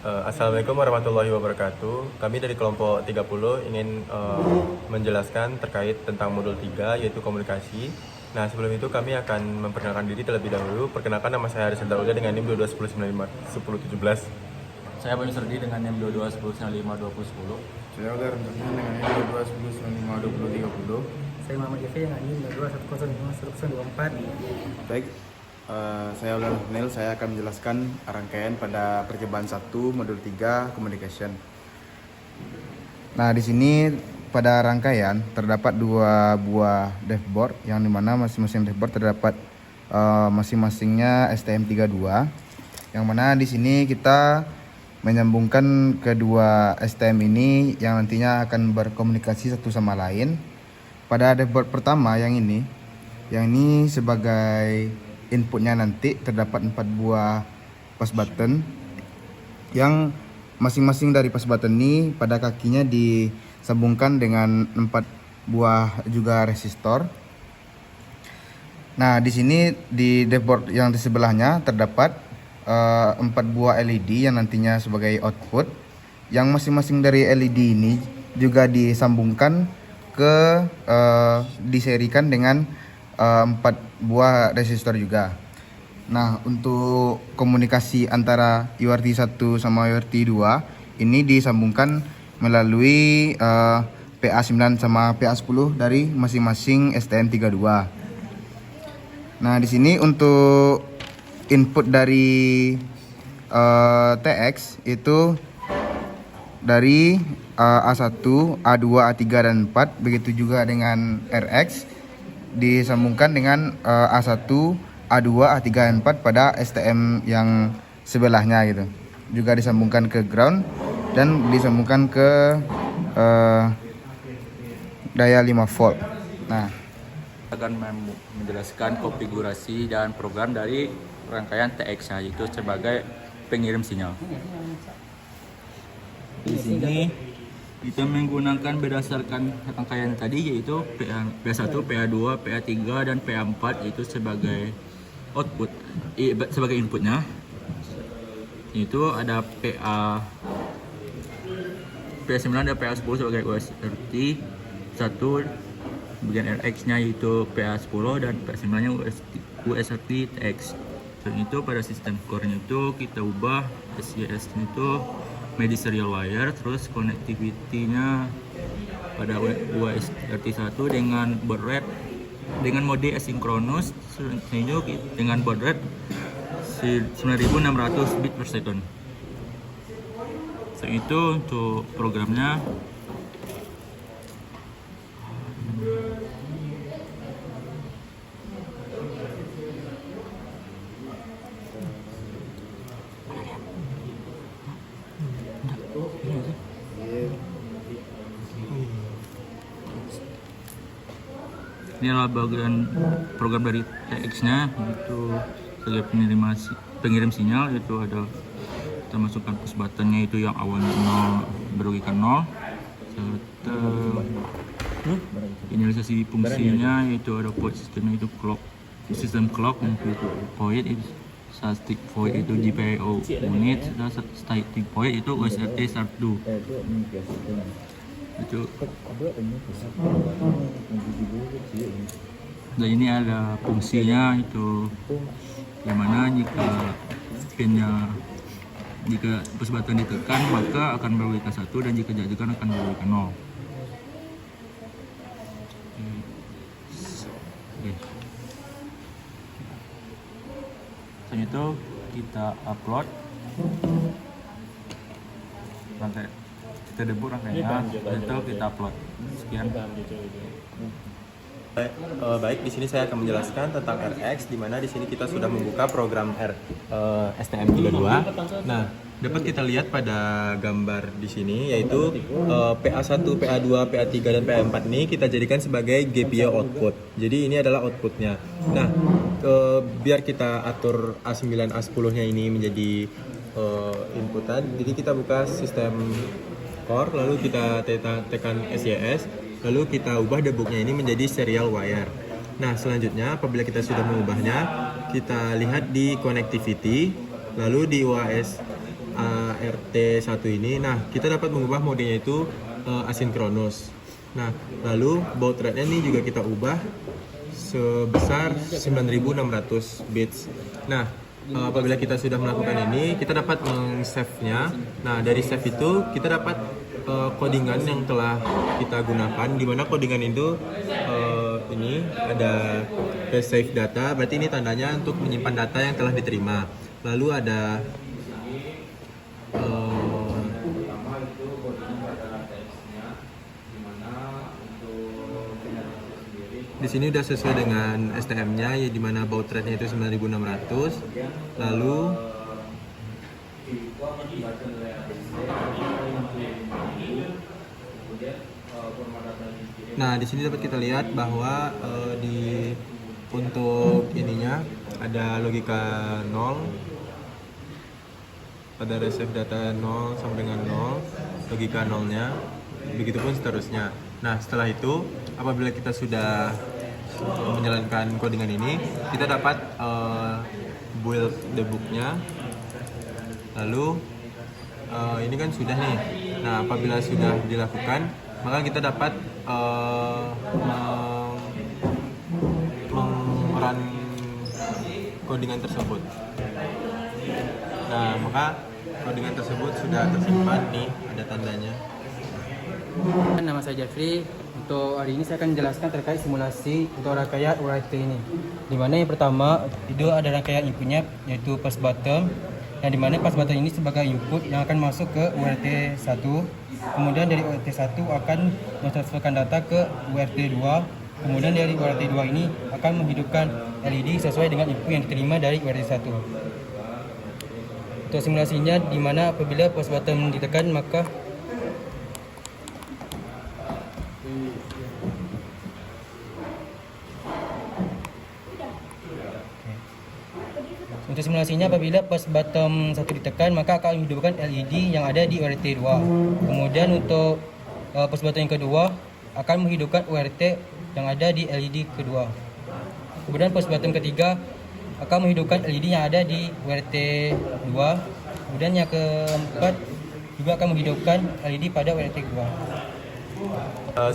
Assalamualaikum warahmatullahi wabarakatuh. Kami dari kelompok 30 ingin menjelaskan terkait tentang modul 3 yaitu komunikasi. Nah, sebelum itu kami akan memperkenalkan diri terlebih dahulu. Perkenalkan, nama saya Haris Ulga dengan NIM 2210951017. Saya Bani Serdi dengan NIM 2210952010. Saya udah rencananya dengan NIM 2210952030. Saya Muhammad Yafi dengan NIM 22105124. Baik, saya udah Nil. Saya akan menjelaskan rangkaian pada percobaan 1 modul 3 communication. Nah, di sini pada rangkaian terdapat 2 buah dashboard yang dimana masing-masing dashboard terdapat masing-masingnya STM32. Yang mana di sini kita menyambungkan kedua STM ini yang nantinya akan berkomunikasi satu sama lain. Pada dashboard pertama yang ini sebagai inputnya nanti terdapat 4 buah push button yang masing-masing dari push button ini pada kakinya disambungkan dengan 4 buah juga resistor. Nah, di sini di dashboard yang di sebelahnya terdapat 4 buah LED yang nantinya sebagai output, yang masing-masing dari LED ini juga disambungkan ke diserikan dengan 4 buah resistor juga. Nah, untuk komunikasi antara UART 1 sama UART 2 ini disambungkan melalui PA9 sama PA10 dari masing-masing STM32. Nah, di sini untuk input dari TX itu dari A1, A2, A3 dan 4, begitu juga dengan RX disambungkan dengan A1, A2, A3 dan 4 pada STM yang sebelahnya gitu. Juga disambungkan ke ground dan disambungkan ke daya 5 volt. Nah, Akan menjelaskan konfigurasi dan program dari rangkaian TX yaitu sebagai pengirim sinyal. Di sini kita menggunakan berdasarkan rangkaian tadi yaitu PA1, PA2, PA3 dan PA4 itu sebagai output, sebagai inputnya. Itu ada PA9 dan PA10 sebagai USRT 1, bagian RX-nya yaitu PA10 dan PA9-nya USRT TX. Dan itu pada sistem core-nya itu kita ubah SJS-nya itu medi serial wire, terus connectivity-nya pada USRT1 dengan baud rate dengan mode asinkronus dengan baud rate 9600 bit per second. So, itu untuk programnya. Ini adalah bagian program dari TX-nya, itu sebagai pengirim sinyal. Itu ada kita masukkan push button-nya itu yang awalnya 0 berugikan 0, serta inisialisasi fungsinya itu ada void sistemnya itu clock, sistem clock untuk void itu static void itu GPIO unit, static void itu USRT start do. Itu. Dan ini ada fungsinya itu, yang mana jika push button ditekan maka akan berberikan 1 dan jika ditekan akan berberikan 0. Oke. Setelah itu kita upload rangkaian, kita debut rangkaiannya, itu kita upload. Sekian. Baik, di sini saya akan menjelaskan tentang RX, di mana di sini kita sudah membuka program STM32. Nah, dapat kita lihat pada gambar di sini yaitu PA1, PA2, PA3 dan PA4 ini kita jadikan sebagai GPIO output. Jadi ini adalah outputnya. Nah, biar kita atur A9, A10-nya ini menjadi inputan. Jadi kita buka sistem core, lalu kita tekan SYS, lalu kita ubah debugnya ini menjadi serial wire. Nah, selanjutnya apabila kita sudah mengubahnya, kita lihat di connectivity, lalu di UAS RT1 ini, nah kita dapat mengubah modenya itu asinkronus. Nah, lalu baud rate-nya ini juga kita ubah sebesar 9600 bits. Nah, apabila kita sudah melakukan ini, kita dapat meng-save-nya. Nah, dari save itu kita dapat codingan yang telah kita gunakan, di mana codingan itu ini ada save data, berarti ini tandanya untuk menyimpan data yang telah diterima. Lalu ada di sini udah sesuai dengan STM-nya, ya, di mana baud rate-nya itu 9600. Lalu nah, di sini dapat kita lihat bahwa untuk ininya ada logika 0, ada receive data 0 sampai dengan 0, logika 0-nya, begitupun seterusnya. Nah, setelah itu apabila kita sudah menjalankan codingan ini, kita dapat build debug-nya. Lalu ini kan sudah nih. Nah, apabila sudah dilakukan, maka kita dapat run codingan tersebut. Nah, maka codingan tersebut sudah tersimpan nih, ada tandanya. Nama saya Jeffrey. Untuk hari ini saya akan menjelaskan terkait simulasi untuk rangkaian URT ini. Di mana yang pertama itu ada rangkaian inputnya, yaitu pass button. Yang dimana pass button ini sebagai input yang akan masuk ke URT 1. Kemudian dari URT 1 akan mentransferkan data ke URT 2. Kemudian dari URT 2 ini akan menghidupkan LED sesuai dengan input yang diterima dari URT 1. Untuk simulasinya, di mana apabila pass button ditekan, maka untuk simulasinya, apabila pass button 1 ditekan, maka akan menghidupkan LED yang ada di URT 2. Kemudian untuk pass button yang kedua akan menghidupkan URT yang ada di LED kedua. Kemudian pass button ketiga akan menghidupkan LED yang ada di URT 2. Kemudian yang keempat juga akan menghidupkan LED pada URT kedua.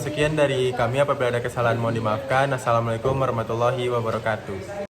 Sekian dari kami, apabila ada kesalahan mohon dimaafkan. Assalamualaikum warahmatullahi wabarakatuh.